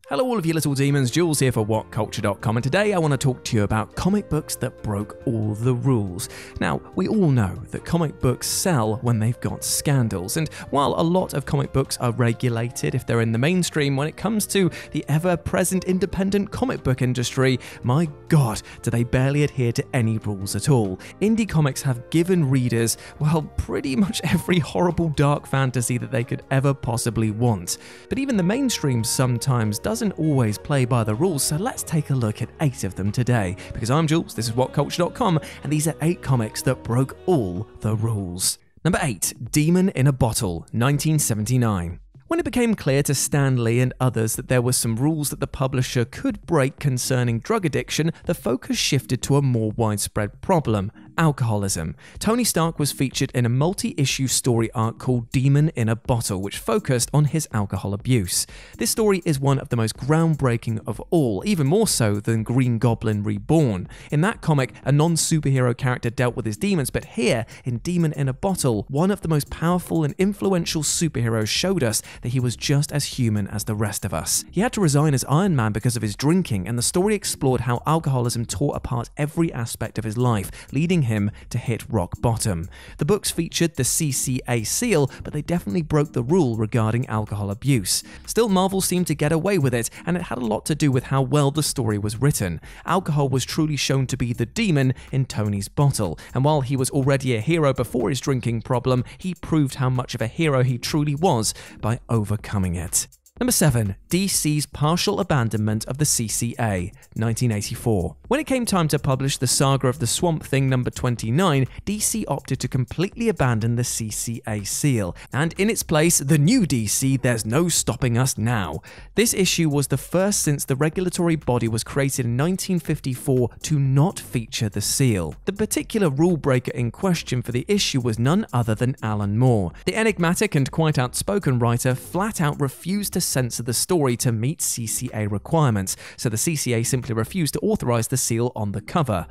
Hello all of you little demons, Jules here for WhatCulture.com, and today I want to talk to you about comic books that broke all the rules. Now, we all know that comic books sell when they've got scandals, and while a lot of comic books are regulated if they're in the mainstream, when it comes to the ever-present independent comic book industry, my god, do they barely adhere to any rules at all. Indie comics have given readers, well, pretty much every horrible dark fantasy that they could ever possibly want. But even the mainstream sometimes doesn't always play by the rules, so let's take a look at 8 of them today. Because I'm Jules, this is WhatCulture.com, and these are 8 comics that broke all the rules. Number 8, Demon in a Bottle, 1979. When it became clear to Stan Lee and others that there were some rules that the publisher could break concerning drug addiction, the focus shifted to a more widespread problem: alcoholism. Tony Stark was featured in a multi-issue story arc called Demon in a Bottle, which focused on his alcohol abuse. This story is one of the most groundbreaking of all, even more so than Green Goblin Reborn. In that comic, a non-superhero character dealt with his demons, but here, in Demon in a Bottle, one of the most powerful and influential superheroes showed us that he was just as human as the rest of us. He had to resign as Iron Man because of his drinking, and the story explored how alcoholism tore apart every aspect of his life, leading him to hit rock bottom. The books featured the CCA seal, but they definitely broke the rule regarding alcohol abuse. Still, Marvel seemed to get away with it, and it had a lot to do with how well the story was written. Alcohol was truly shown to be the demon in Tony's bottle, and while he was already a hero before his drinking problem, he proved how much of a hero he truly was by overcoming it. Number 7, DC's partial abandonment of the CCA, 1984. When it came time to publish the Saga of the Swamp Thing number 29, DC opted to completely abandon the CCA seal, and in its place, the new DC, There's No Stopping Us Now. This issue was the first since the regulatory body was created in 1954 to not feature the seal. The particular rule breaker in question for the issue was none other than Alan Moore. The enigmatic and quite outspoken writer flat out refused to censor the story to meet CCA requirements, so the CCA simply refused to authorize the seal on the cover.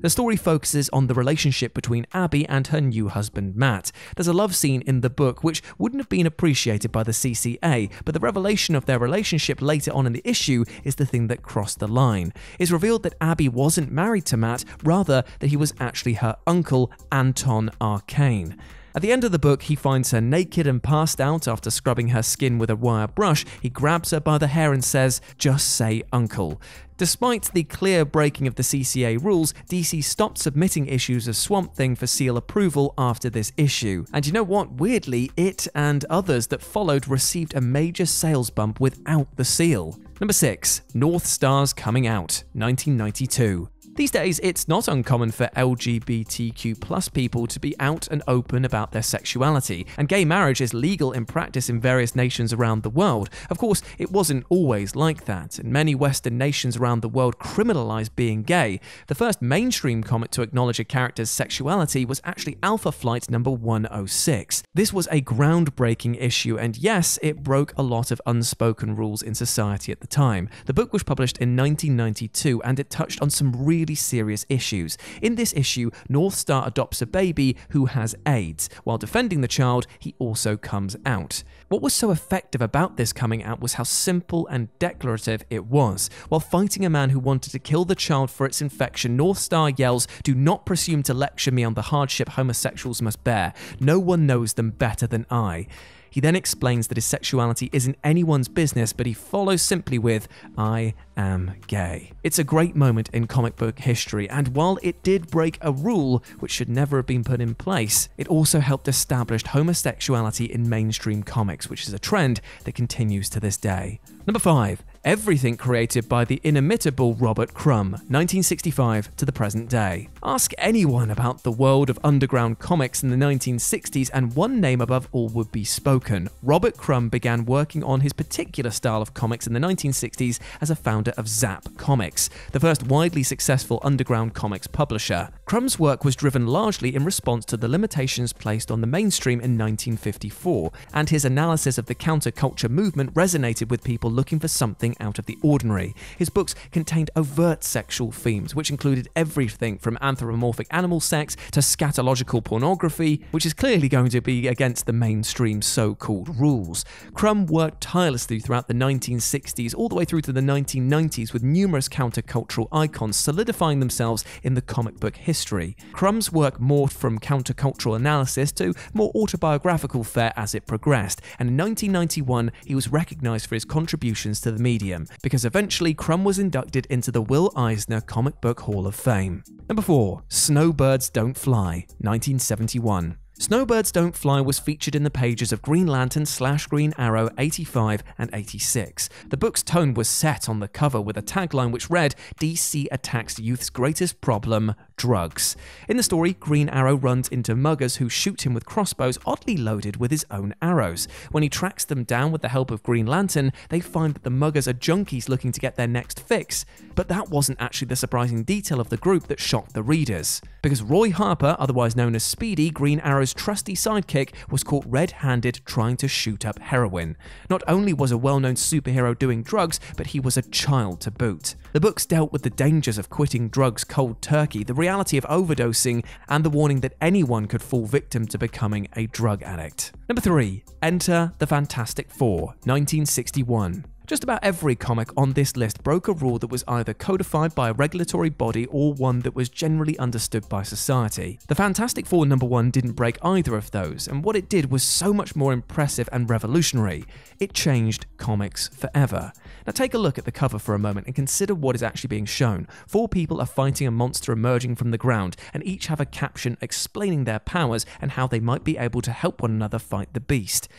The story focuses on the relationship between Abby and her new husband Matt. There's a love scene in the book which wouldn't have been appreciated by the CCA, but the revelation of their relationship later on in the issue is the thing that crossed the line. It's revealed that Abby wasn't married to Matt, rather that he was actually her uncle, Anton Arcane. At the end of the book, he finds her naked and passed out after scrubbing her skin with a wire brush. He grabs her by the hair and says, "Just say uncle." Despite the clear breaking of the CCA rules, DC stopped submitting issues of Swamp Thing for seal approval after this issue. And you know what? Weirdly, it and others that followed received a major sales bump without the seal. Number 6, NORTHSTA'S Coming Out, 1992. These days, it's not uncommon for LGBTQ+ people to be out and open about their sexuality, and gay marriage is legal in practice in various nations around the world. Of course, it wasn't always like that, and many Western nations around the world criminalized being gay. The first mainstream comic to acknowledge a character's sexuality was actually Alpha Flight number 106. This was a groundbreaking issue, and yes, it broke a lot of unspoken rules in society at the time. The book was published in 1992, and it touched on some really serious issues. In this issue, NORTHSTAR adopts a baby who has AIDS. While defending the child, he also comes out. What was so effective about this coming out was how simple and declarative it was. While fighting a man who wanted to kill the child for its infection, NORTHSTAR yells, "Do not presume to lecture me on the hardship homosexuals must bear. No one knows them better than I." He then explains that his sexuality isn't anyone's business, but he follows simply with, "I am gay." It's a great moment in comic book history, and while it did break a rule which should never have been put in place, it also helped establish homosexuality in mainstream comics, which is a trend that continues to this day. Number 5. Everything created by the inimitable Robert Crumb, 1965 to the present day. Ask anyone about the world of underground comics in the 1960s and one name above all would be spoken. Robert Crumb began working on his particular style of comics in the 1960s as a founder of Zap Comics, the first widely successful underground comics publisher. Crumb's work was driven largely in response to the limitations placed on the mainstream in 1954, and his analysis of the counterculture movement resonated with people looking for something nothing out of the ordinary. His books contained overt sexual themes, which included everything from anthropomorphic animal sex to scatological pornography, which is clearly going to be against the mainstream so-called rules. Crumb worked tirelessly throughout the 1960s all the way through to the 1990s with numerous countercultural icons solidifying themselves in the comic book history. Crumb's work morphed from countercultural analysis to more autobiographical fare as it progressed, and in 1991 he was recognized for his contributions to the medium, because eventually Crumb was inducted into the Will Eisner Comic Book Hall of Fame. Number 4. Snowbirds Don't Fly, 1971. Snowbirds Don't Fly was featured in the pages of Green Lantern/Green Arrow 85 and 86. The book's tone was set on the cover with a tagline which read, "DC attacks youth's greatest problem, drugs." In the story, Green Arrow runs into muggers who shoot him with crossbows oddly loaded with his own arrows. When he tracks them down with the help of Green Lantern, they find that the muggers are junkies looking to get their next fix. But that wasn't actually the surprising detail of the group that shocked the readers. Because Roy Harper, otherwise known as Speedy, Green Arrow's trusty sidekick, was caught red-handed trying to shoot up heroin. Not only was a well-known superhero doing drugs, but he was a child to boot. The books dealt with the dangers of quitting drugs cold turkey, the reality of overdosing, and the warning that anyone could fall victim to becoming a drug addict. Number 3. Enter the Fantastic Four, 1961. Just about every comic on this list broke a rule that was either codified by a regulatory body or one that was generally understood by society. The Fantastic Four #1 didn't break either of those, and what it did was so much more impressive and revolutionary. It changed comics forever. Now take a look at the cover for a moment and consider what is actually being shown. 4 people are fighting a monster emerging from the ground, and each have a caption explaining their powers and how they might be able to help one another fight the beast.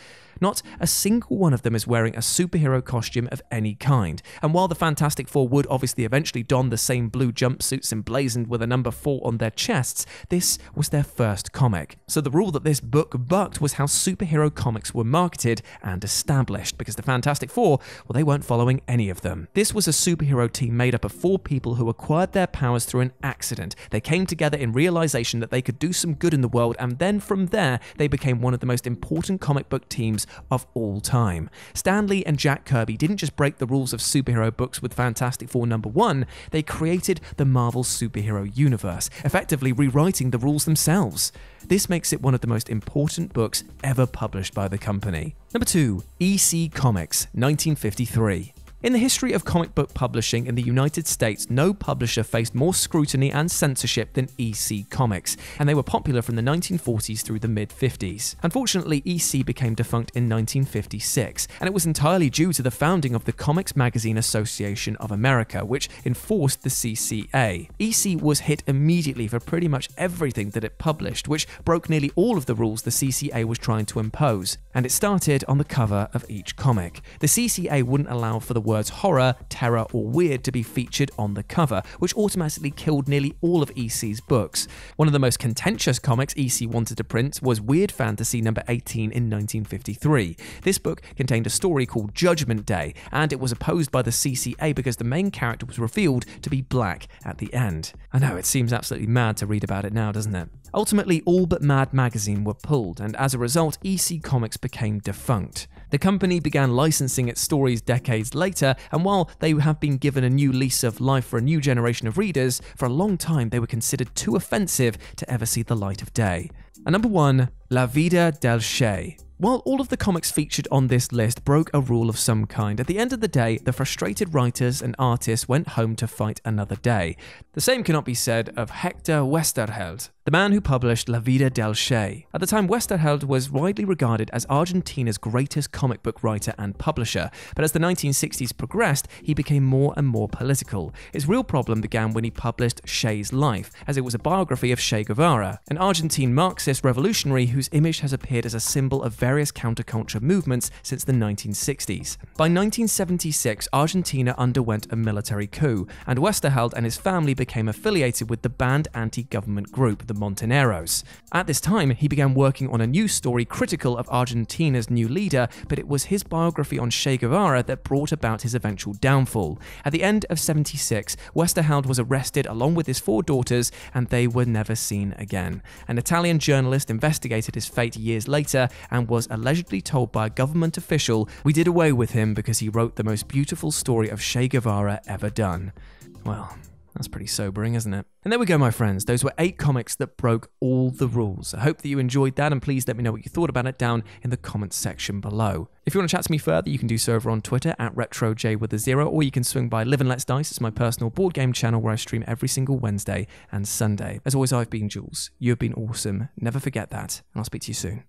Not a single one of them is wearing a superhero costume of any kind, and while the Fantastic Four would obviously eventually don the same blue jumpsuits emblazoned with a number 4 on their chests, this was their first comic. So the rule that this book bucked was how superhero comics were marketed and established, because the Fantastic Four, well, they weren't following any of them. This was a superhero team made up of 4 people who acquired their powers through an accident. They came together in realization that they could do some good in the world, and then from there, they became one of the most important comic book teams of all time. Stan Lee and Jack Kirby didn't just break the rules of superhero books with Fantastic Four #1, they created the Marvel superhero universe, effectively rewriting the rules themselves. This makes it one of the most important books ever published by the company. Number 2. EC Comics, 1953. In the history of comic book publishing in the United States, no publisher faced more scrutiny and censorship than EC Comics, and they were popular from the 1940s through the mid-50s. Unfortunately, EC became defunct in 1956, and it was entirely due to the founding of the Comics Magazine Association of America, which enforced the CCA. EC was hit immediately for pretty much everything that it published, which broke nearly all of the rules the CCA was trying to impose, and it started on the cover of each comic. The CCA wouldn't allow for the words horror, terror, or weird to be featured on the cover, which automatically killed nearly all of EC's books. One of the most contentious comics EC wanted to print was Weird Fantasy number 18 in 1953. This book contained a story called Judgment Day, and it was opposed by the CCA because the main character was revealed to be black at the end. I know, it seems absolutely mad to read about it now, doesn't it? Ultimately, all but Mad Magazine were pulled, and as a result, EC Comics became defunct. The company began licensing its stories decades later, and while they have been given a new lease of life for a new generation of readers, for a long time they were considered too offensive to ever see the light of day. And number 1, La Vida del Che. While all of the comics featured on this list broke a rule of some kind, at the end of the day, the frustrated writers and artists went home to fight another day. The same cannot be said of Hector Westerheld, the man who published La Vida del Che. At the time, Westerheld was widely regarded as Argentina's greatest comic book writer and publisher, but as the 1960s progressed, he became more and more political. His real problem began when he published Che's Life, as it was a biography of Che Guevara, an Argentine Marxist revolutionary whose image has appeared as a symbol of various counterculture movements since the 1960s. By 1976, Argentina underwent a military coup, and Westerheld and his family became affiliated with the banned anti-government group, the Montoneros. At this time, he began working on a new story critical of Argentina's new leader, but it was his biography on Che Guevara that brought about his eventual downfall. At the end of 76, Westerheld was arrested along with his 4 daughters, and they were never seen again. An Italian journalist investigated his fate years later and was was allegedly told by a government official we did away with him because he wrote the most beautiful story of Che Guevara ever done. Well, that's pretty sobering, isn't it? And there we go, my friends. Those were 8 comics that broke all the rules. I hope that you enjoyed that, and please let me know what you thought about it down in the comments section below. If you want to chat to me further, you can do so over on Twitter at RetroJ, or you can swing by Live and Let's Dice. It's my personal board game channel where I stream every single Wednesday and Sunday. As always, I've been Jules. You have been awesome. Never forget that, and I'll speak to you soon.